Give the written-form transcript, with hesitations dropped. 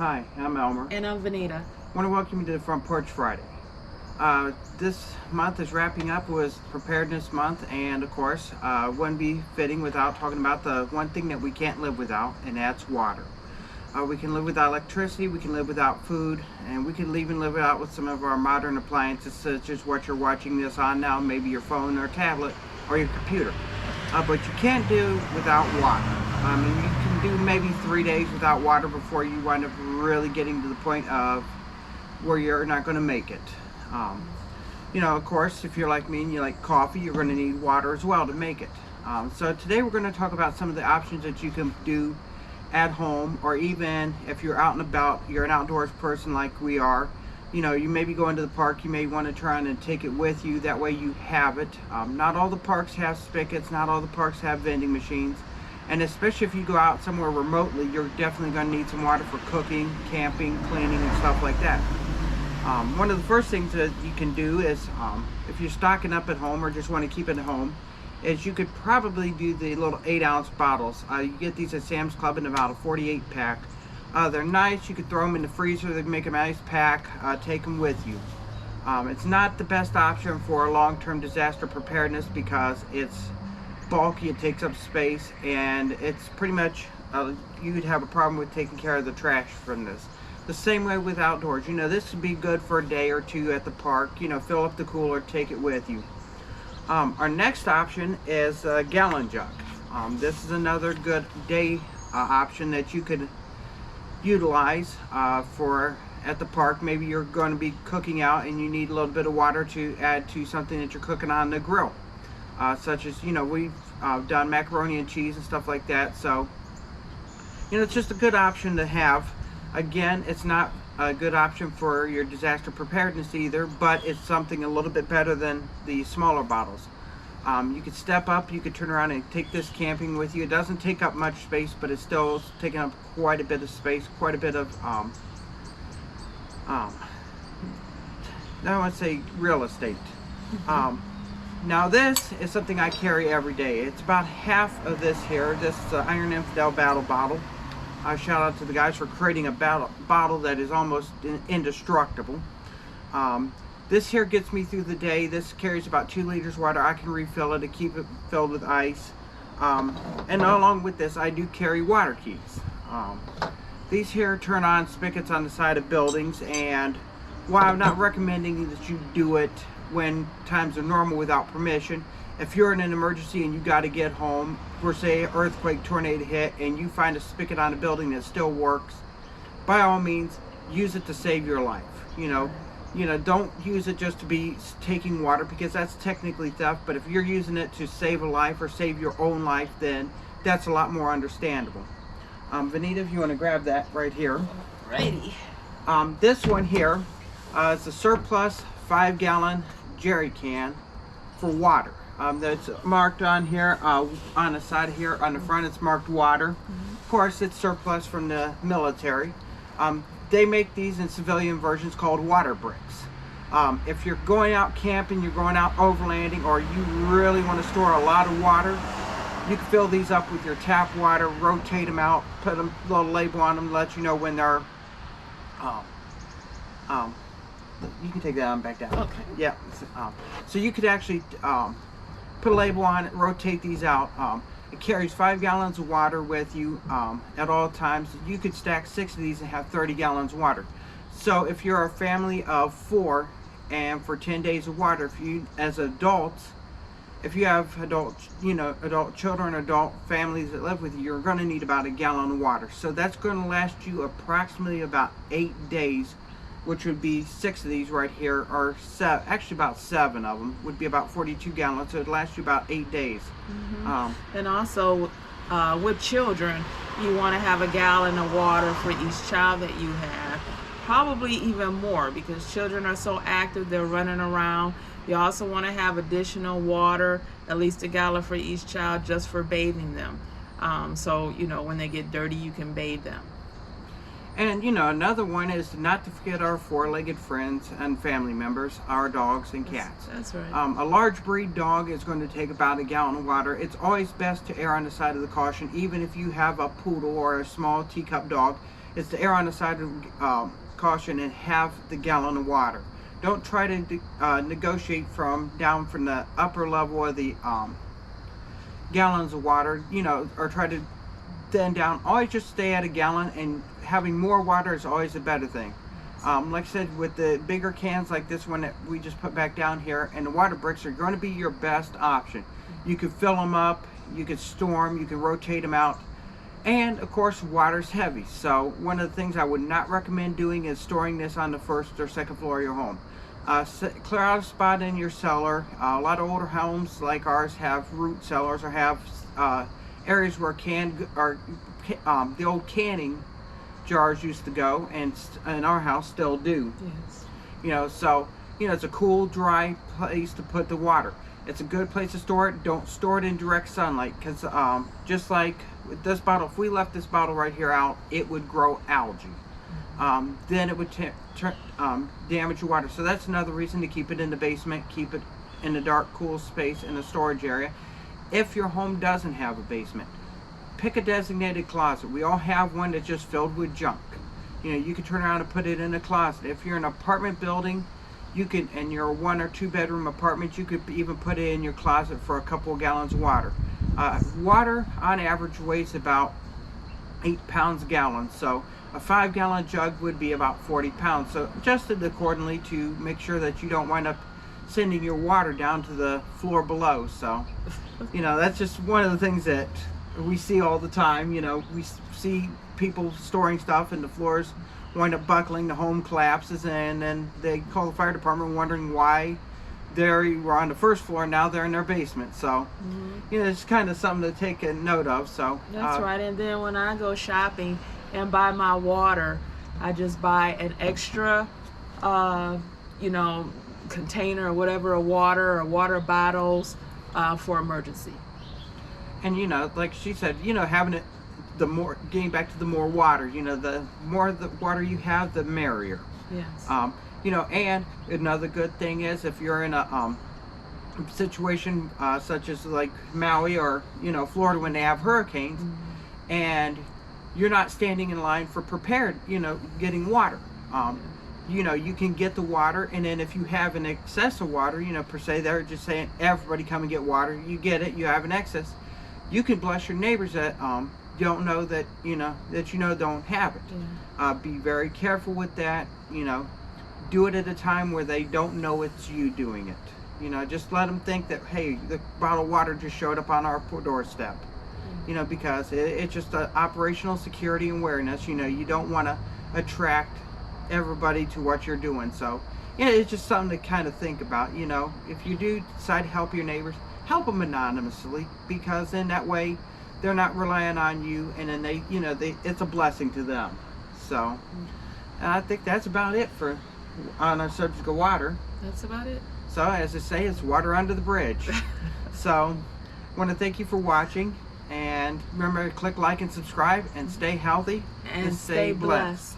Hi, I'm Elmer. And I'm Vanita. I want to welcome you to the Front Porch Friday. This month is wrapping up with Preparedness Month, and of course, wouldn't be fitting without talking about the one thing that we can't live without, and that's water. We can live without electricity, we can live without food, and we can even live without with some of our modern appliances, such as what you're watching this on now, maybe your phone or tablet or your computer. But you can't do without water. You can do maybe 3 days without water before you wind up really getting to the point of where you're not going to make it. Of course, if you're like me and you like coffee, you're going to need water as well to make it. So today we're going to talk about some of the options that you can do at home, or even if you're out and about, you're an outdoors person like we are. You may be going to the park, you may want to try and take it with you, that way you have it. Not all the parks have spigots, not all the parks have vending machines, and especially if you go out somewhere remotely, you're definitely going to need some water for cooking, camping, cleaning, and stuff like that. One of the first things that you can do is, if you're stocking up at home or just want to keep it at home, is you could probably do the little 8-ounce bottles. You get these at Sam's Club in about a 48 pack. They're nice. You could throw them in the freezer. They make a nice pack. Take them with you. It's not the best option for long-term disaster preparedness because it's bulky, it takes up space, and it's pretty much, you'd have a problem with taking care of the trash from this. The same way with outdoors. This would be good for a day or two at the park. Fill up the cooler, take it with you. Our next option is a gallon jug. This is another good day option that you could utilize for at the park. Maybe you're going to be cooking out and you need a little bit of water to add to something that you're cooking on the grill, such as we've done macaroni and cheese and stuff like that. So it's just a good option to have. Again, it's not a good option for your disaster preparedness either, but it's something a little bit better than the smaller bottles. You could step up, you could turn around and take this camping with you. It doesn't take up much space, but it's still taking up quite a bit of space, quite a bit of, I don't want to say real estate. Now this is something I carry every day. It's about half of this here. This is an Iron Infidel Battle bottle. Shout out to the guys for creating a bottle that is almost indestructible. This here gets me through the day. This carries about 2 liters of water. I can refill it to keep it filled with ice. And along with this, I do carry water keys. These here turn on spigots on the side of buildings, and while I'm not recommending that you do it when times are normal without permission, if you're in an emergency and you got to get home, for say earthquake, tornado hit, and you find a spigot on a building that still works, by all means, use it to save your life. Don't use it just to be taking water, because that's technically theft. But if you're using it to save a life or save your own life, then that's a lot more understandable. Vanita, if you want to grab that right here. Righty. This one here is a surplus 5-gallon jerry can for water. That's marked on here, on the side here, on the front it's marked water. Of course, it's surplus from the military. They make these in civilian versions called water bricks. If you're going out camping, you're going out overlanding, or you really want to store a lot of water, you can fill these up with your tap water, rotate them out, put a little label on them, let you know when they're, you can take that on back down. Okay. Yeah. So you could actually put a label on it, rotate these out. It carries 5 gallons of water with you at all times. You could stack 6 of these and have 30 gallons of water. So if you're a family of 4 and for 10 days of water, if you, as adults, if you have adult children, adult families that live with you, you're going to need about 1 gallon of water. So that's going to last you approximately about 8 days, which would be 6 of these right here, or actually about 7 of them would be about 42 gallons. So it'd last you about 8 days. And also with children, you want to have 1 gallon of water for each child that you have, probably even more, because children are so active, they're running around. You also want to have additional water, at least 1 gallon for each child, just for bathing them. So when they get dirty, you can bathe them. And another one is not to forget our 4-legged friends and family members, our dogs and cats. That's right. A large breed dog is going to take about 1 gallon of water. It's always best to err on the side of the caution, even if you have a poodle or a small teacup dog. It's to err on the side of caution and have the gallon of water. Don't try to negotiate down from the upper level of the gallons of water, or try to then down. Always just stay at a gallon, and having more water is always a better thing. Like I said, with the bigger cans like this one that we just put back down here, and the water bricks are going to be your best option. You can fill them up, you can store them, you can rotate them out, and of course water's heavy. So one of the things I would not recommend doing is storing this on the first or second floor of your home. Clear out a spot in your cellar. A lot of older homes like ours have root cellars, or have areas where the old canning jars used to go, and in our house still do. Yes. So it's a cool, dry place to put the water. It's a good place to store it. Don't store it in direct sunlight, because just like with this bottle, if we left this bottle right here out, it would grow algae. Then it would damage your water. So that's another reason to keep it in the basement. Keep it in a dark, cool space in a storage area. If your home doesn't have a basement, pick a designated closet. We all have one that's just filled with junk. You can turn around and put it in a closet. If you're in an apartment building, and you're a 1 or 2 bedroom apartment, you could even put it in your closet for a couple of gallons of water. Water on average weighs about 8 pounds a gallon. So a 5-gallon jug would be about 40 pounds. So adjusted accordingly to make sure that you don't wind up sending your water down to the floor below. So, that's just one of the things that we see all the time. We see people storing stuff and the floors wind up buckling, the home collapses, and then they call the fire department wondering why they were on the first floor, now they're in their basement. So, it's kind of something to take a note of. So that's right. And then when I go shopping and buy my water, I just buy an extra, container or whatever of water, or water bottles for emergency. And like she said, having it, getting back to the more water, the more the water you have, the merrier. Yes. And another good thing is, if you're in a situation such as like Maui or Florida when they have hurricanes, and you're not standing in line for getting water. You can get the water, and then if you have an excess of water, per se, they're just saying everybody come and get water. You get it, you have an excess. You can bless your neighbors that don't know that don't have it. Yeah. Be very careful with that. Do it at a time where they don't know it's you doing it. Just let them think that, hey, the bottled water just showed up on our doorstep. Because it's just operational security and awareness. You don't want to attract everybody to what you're doing. So it's just something to kind of think about. If you do decide to help your neighbors, help them anonymously, because then that way they're not relying on you, and then it's a blessing to them. So, and I think that's about it on our subject of water. That's about it. So, as I say, it's water under the bridge. So, I want to thank you for watching, and remember to click like and subscribe, and stay healthy and stay blessed.